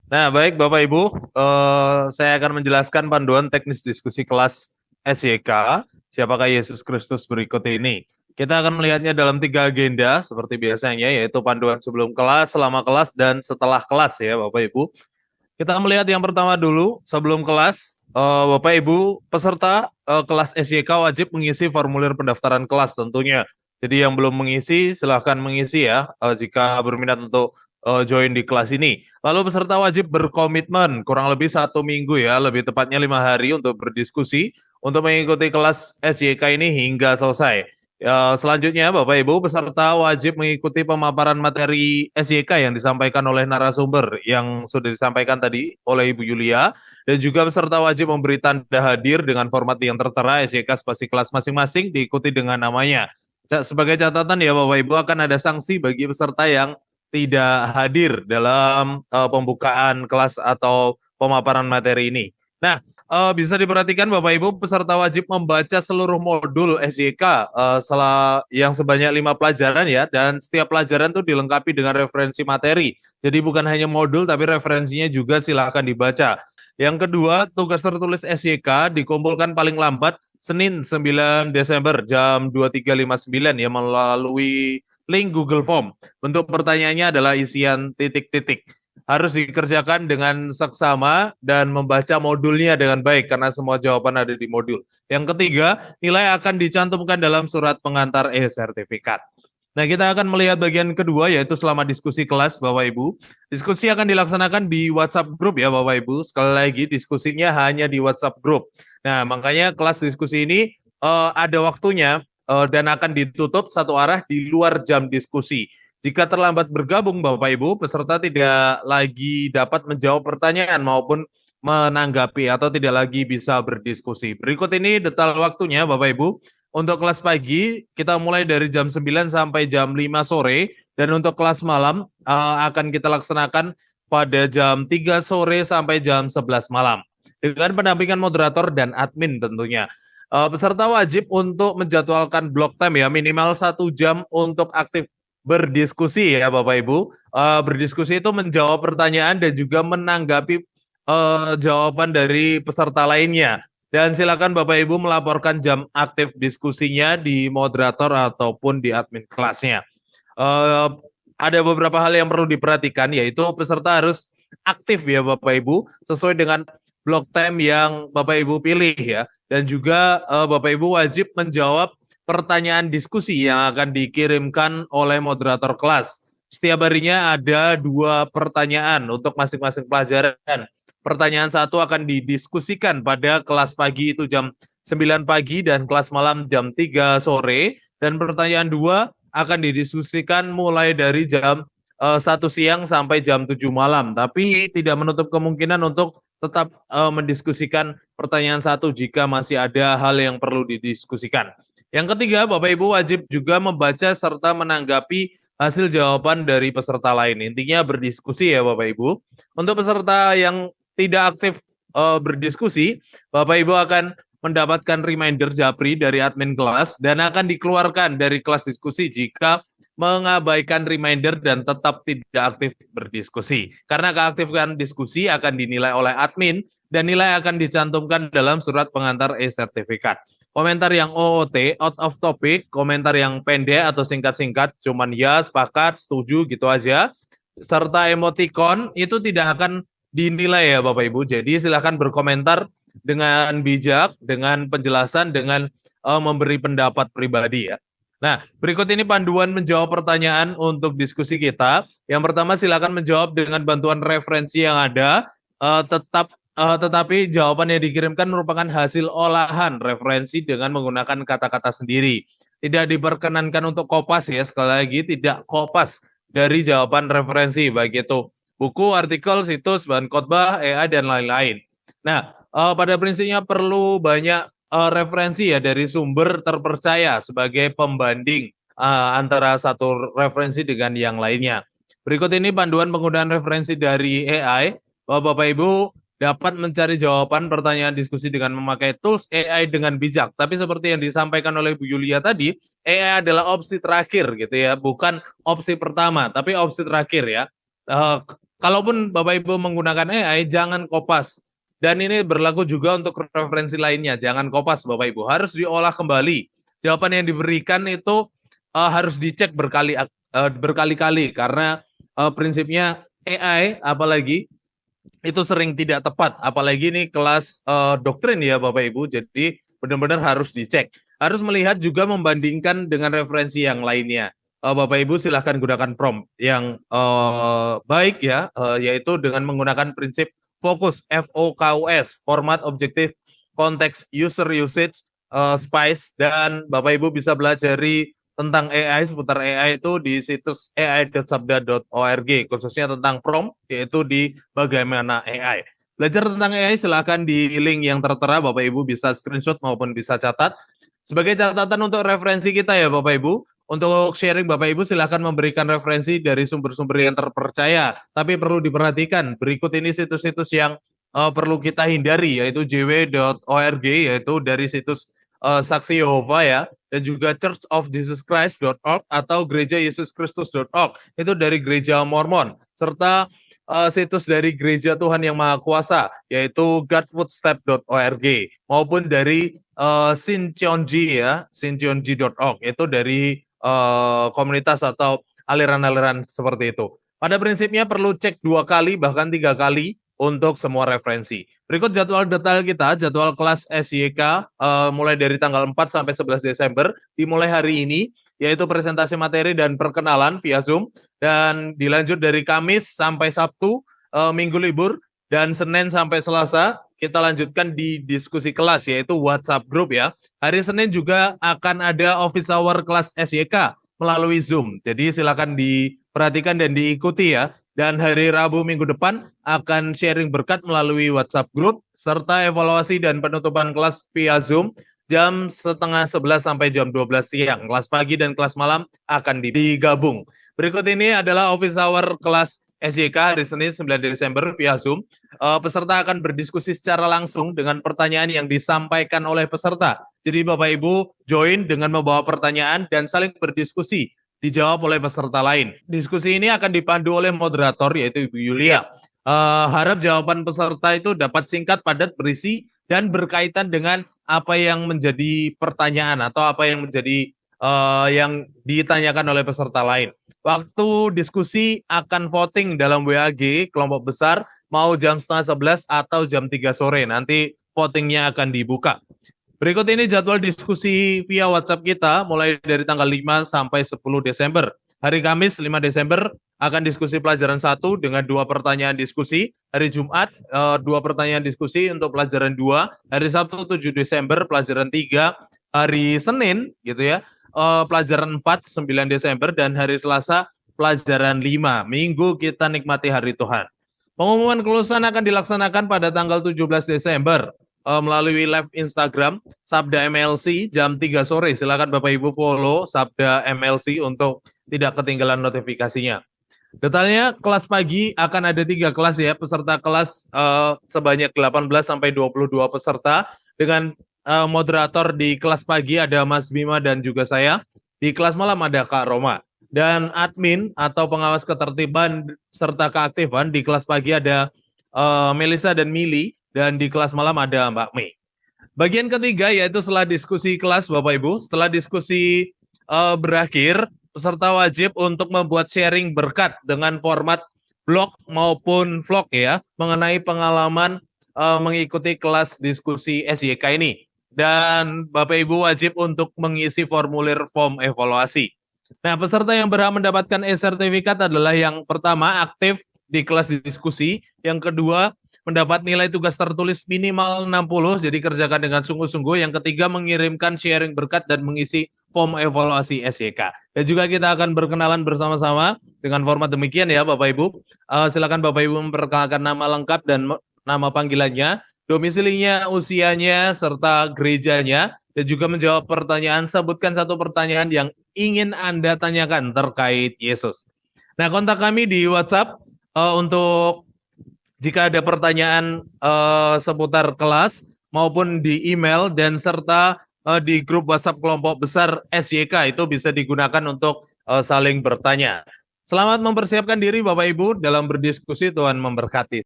Nah, baik Bapak Ibu, saya akan menjelaskan panduan teknis diskusi kelas SYK, Siapakah Yesus Kristus berikut ini. Kita akan melihatnya dalam 3 agenda seperti biasanya, yaitu panduan sebelum kelas, selama kelas, dan setelah kelas ya Bapak Ibu. Kita melihat yang pertama dulu, sebelum kelas, Bapak Ibu peserta kelas SYK wajib mengisi formulir pendaftaran kelas tentunya. Jadi yang belum mengisi silahkan mengisi ya jika berminat untuk join di kelas ini. Lalu peserta wajib berkomitmen kurang lebih 1 minggu ya, lebih tepatnya 5 hari untuk berdiskusi untuk mengikuti kelas SYK ini hingga selesai. Ya, selanjutnya, Bapak Ibu, peserta wajib mengikuti pemaparan materi SYK yang disampaikan oleh narasumber yang sudah disampaikan tadi oleh Ibu Yulia, dan juga peserta wajib memberi tanda hadir dengan format yang tertera SYK spasi kelas masing-masing diikuti dengan namanya. Sebagai catatan ya, Bapak Ibu, akan ada sanksi bagi peserta yang tidak hadir dalam pembukaan kelas atau pemaparan materi ini. Nah, bisa diperhatikan Bapak Ibu, peserta wajib membaca seluruh modul SYK yang sebanyak 5 pelajaran ya, dan setiap pelajaran itu dilengkapi dengan referensi materi. Jadi bukan hanya modul, tapi referensinya juga silakan dibaca. Yang kedua, tugas tertulis SYK dikumpulkan paling lambat Senin 9 Desember jam 23.59 ya melalui link Google Form. Bentuk pertanyaannya adalah isian titik-titik, harus dikerjakan dengan seksama dan membaca modulnya dengan baik karena semua jawaban ada di modul. Yang ketiga, nilai akan dicantumkan dalam surat pengantar e-sertifikat. Nah, kita akan melihat bagian kedua yaitu selama diskusi kelas Bapak Ibu. Diskusi akan dilaksanakan di WhatsApp group ya Bapak Ibu. Sekali lagi diskusinya hanya di WhatsApp group. Nah, makanya kelas diskusi ini ada waktunya dan akan ditutup satu arah di luar jam diskusi. Jika terlambat bergabung Bapak Ibu, peserta tidak lagi dapat menjawab pertanyaan maupun menanggapi atau tidak lagi bisa berdiskusi. Berikut ini detail waktunya Bapak Ibu. Untuk kelas pagi kita mulai dari jam 9 sampai jam 5 sore, dan untuk kelas malam akan kita laksanakan pada jam 3 sore sampai jam 11 malam dengan pendampingan moderator dan admin tentunya. Peserta wajib untuk menjadwalkan block time ya, minimal 1 jam untuk aktif berdiskusi ya Bapak Ibu. Berdiskusi itu menjawab pertanyaan dan juga menanggapi jawaban dari peserta lainnya. Dan silakan Bapak Ibu melaporkan jam aktif diskusinya di moderator ataupun di admin kelasnya. Uh, ada beberapa hal yang perlu diperhatikan, yaitu peserta harus aktif ya Bapak Ibu sesuai dengan block time yang Bapak Ibu pilih ya. Dan juga Bapak Ibu wajib menjawab pertanyaan diskusi yang akan dikirimkan oleh moderator kelas. Setiap harinya ada 2 pertanyaan untuk masing-masing pelajaran. Pertanyaan 1 akan didiskusikan pada kelas pagi itu jam 9 pagi dan kelas malam jam 3 sore. Dan pertanyaan 2 akan didiskusikan mulai dari jam 1 siang sampai jam 7 malam. Tapi tidak menutup kemungkinan untuk tetap mendiskusikan pertanyaan 1 jika masih ada hal yang perlu didiskusikan. Yang ketiga, Bapak Ibu wajib juga membaca serta menanggapi hasil jawaban dari peserta lain. Intinya berdiskusi ya Bapak Ibu. Untuk peserta yang tidak aktif berdiskusi, Bapak Ibu akan mendapatkan reminder japri dari admin kelas dan akan dikeluarkan dari kelas diskusi jika mengabaikan reminder dan tetap tidak aktif berdiskusi. Karena keaktifan diskusi akan dinilai oleh admin dan nilai akan dicantumkan dalam surat pengantar e-sertifikat. Komentar yang OOT, out of topic, komentar yang pendek atau singkat-singkat, cuman ya, sepakat, setuju gitu aja, serta emoticon itu tidak akan dinilai ya Bapak Ibu. Jadi silakan berkomentar dengan bijak, dengan penjelasan, dengan memberi pendapat pribadi ya. Nah, berikut ini panduan menjawab pertanyaan untuk diskusi kita. Yang pertama, silakan menjawab dengan bantuan referensi yang ada, tetapi jawaban yang dikirimkan merupakan hasil olahan referensi dengan menggunakan kata-kata sendiri. Tidak diperkenankan untuk kopas ya, sekali lagi tidak kopas dari jawaban referensi, baik itu buku, artikel, situs, bahan khotbah, AI, dan lain-lain. Nah, pada prinsipnya perlu banyak referensi ya dari sumber terpercaya sebagai pembanding antara satu referensi dengan yang lainnya. Berikut ini panduan penggunaan referensi dari AI. Bapak Ibu dapat mencari jawaban pertanyaan diskusi dengan memakai tools AI dengan bijak. Tapi seperti yang disampaikan oleh Bu Yulia tadi, AI adalah opsi terakhir gitu ya, bukan opsi pertama, tapi opsi terakhir ya. Kalaupun Bapak Ibu menggunakan AI, jangan kopas. Dan ini berlaku juga untuk referensi lainnya. Jangan kopas Bapak Ibu, harus diolah kembali. Jawaban yang diberikan itu harus dicek berkali-kali karena prinsipnya AI apalagi itu sering tidak tepat. Apalagi ini kelas doktrin ya Bapak Ibu. Jadi benar-benar harus dicek. Harus melihat juga membandingkan dengan referensi yang lainnya. Bapak Ibu silahkan gunakan prompt yang baik ya, yaitu dengan menggunakan prinsip fokus FOKUS, format, objective, context, user usage, spice, dan Bapak Ibu bisa belajari tentang AI, seputar AI itu di situs ai.sabda.org, khususnya tentang prompt, yaitu di bagaimana AI. Belajar tentang AI silahkan di link yang tertera, Bapak Ibu bisa screenshot maupun bisa catat. Sebagai catatan untuk referensi kita ya Bapak Ibu, untuk sharing Bapak Ibu silahkan memberikan referensi dari sumber-sumber yang terpercaya. Tapi perlu diperhatikan, berikut ini situs-situs yang perlu kita hindari, yaitu jw.org, yaitu dari situs Saksi Yehova ya, dan juga churchofjesuschrist.org atau gerejayesuskristus.org, itu dari gereja Mormon, serta situs dari Gereja Tuhan Yang Maha Kuasa, yaitu godfootstep.org, maupun dari Sincheonji ya, sincheonji.org, itu dari komunitas atau aliran-aliran seperti itu. Pada prinsipnya perlu cek 2 kali bahkan 3 kali untuk semua referensi. Berikut jadwal detail kita, jadwal kelas SYK mulai dari tanggal 4 sampai 11 Desember, dimulai hari ini, yaitu presentasi materi dan perkenalan via Zoom, dan dilanjut dari Kamis sampai Sabtu, Minggu libur, dan Senin sampai Selasa, kita lanjutkan di diskusi kelas, yaitu WhatsApp group ya. Hari Senin juga akan ada office hour kelas SYK melalui Zoom. Jadi silakan diperhatikan dan diikuti ya. Dan hari Rabu minggu depan akan sharing berkat melalui WhatsApp group serta evaluasi dan penutupan kelas via Zoom jam setengah 11 sampai jam 12 siang. Kelas pagi dan kelas malam akan digabung. Berikut ini adalah office hour kelas SYK hari Senin 9 Desember via Zoom. Peserta akan berdiskusi secara langsung dengan pertanyaan yang disampaikan oleh peserta. Jadi Bapak Ibu join dengan membawa pertanyaan dan saling berdiskusi, dijawab oleh peserta lain. Diskusi ini akan dipandu oleh moderator yaitu Ibu Yulia. Harap jawaban peserta itu dapat singkat, padat, berisi, dan berkaitan dengan apa yang menjadi pertanyaan atau apa yang menjadi yang ditanyakan oleh peserta lain. Waktu diskusi akan voting dalam WAG kelompok besar, mau jam setengah 11 atau jam 3 sore. Nanti votingnya akan dibuka. Berikut ini jadwal diskusi via WhatsApp kita mulai dari tanggal 5 sampai 10 Desember. Hari Kamis 5 Desember akan diskusi pelajaran 1 dengan 2 pertanyaan diskusi. Hari Jumat 2 pertanyaan diskusi untuk pelajaran 2. Hari Sabtu 7 Desember pelajaran 3. Hari Senin gitu ya, pelajaran 4 9 Desember, dan hari Selasa pelajaran 5. Minggu kita nikmati hari Tuhan. Pengumuman kelulusan akan dilaksanakan pada tanggal 17 Desember melalui live Instagram Sabda MLC jam 3 sore. Silakan Bapak Ibu follow Sabda MLC untuk tidak ketinggalan notifikasinya. Detailnya kelas pagi akan ada 3 kelas ya, peserta kelas sebanyak 18 sampai 22 peserta dengan moderator. Di kelas pagi ada Mas Bima dan juga saya. Di kelas malam ada Kak Roma. Dan admin atau pengawas ketertiban serta keaktifan di kelas pagi ada Melisa dan Mili, dan di kelas malam ada Mbak Mei. Bagian ketiga yaitu setelah diskusi kelas Bapak Ibu. Setelah diskusi berakhir, peserta wajib untuk membuat sharing berkat dengan format blog maupun vlog ya, mengenai pengalaman mengikuti kelas diskusi SYK ini. Dan Bapak Ibu wajib untuk mengisi formulir form evaluasi. Nah, peserta yang berhak mendapatkan e-sertifikat adalah yang pertama aktif di kelas diskusi, yang kedua mendapat nilai tugas tertulis minimal 60, jadi kerjakan dengan sungguh-sungguh. Yang ketiga mengirimkan sharing berkat dan mengisi form evaluasi SYK. Dan juga kita akan berkenalan bersama-sama dengan format demikian ya Bapak Ibu. Silakan Bapak Ibu memperkenalkan nama lengkap dan nama panggilannya, domisilinya, usianya, serta gerejanya, dan juga menjawab pertanyaan. Sebutkan 1 pertanyaan yang ingin Anda tanyakan terkait Yesus. Nah, kontak kami di WhatsApp untuk jika ada pertanyaan seputar kelas, maupun di email, dan serta di grup WhatsApp kelompok besar SYK itu bisa digunakan untuk saling bertanya. Selamat mempersiapkan diri Bapak Ibu dalam berdiskusi. Tuhan memberkati.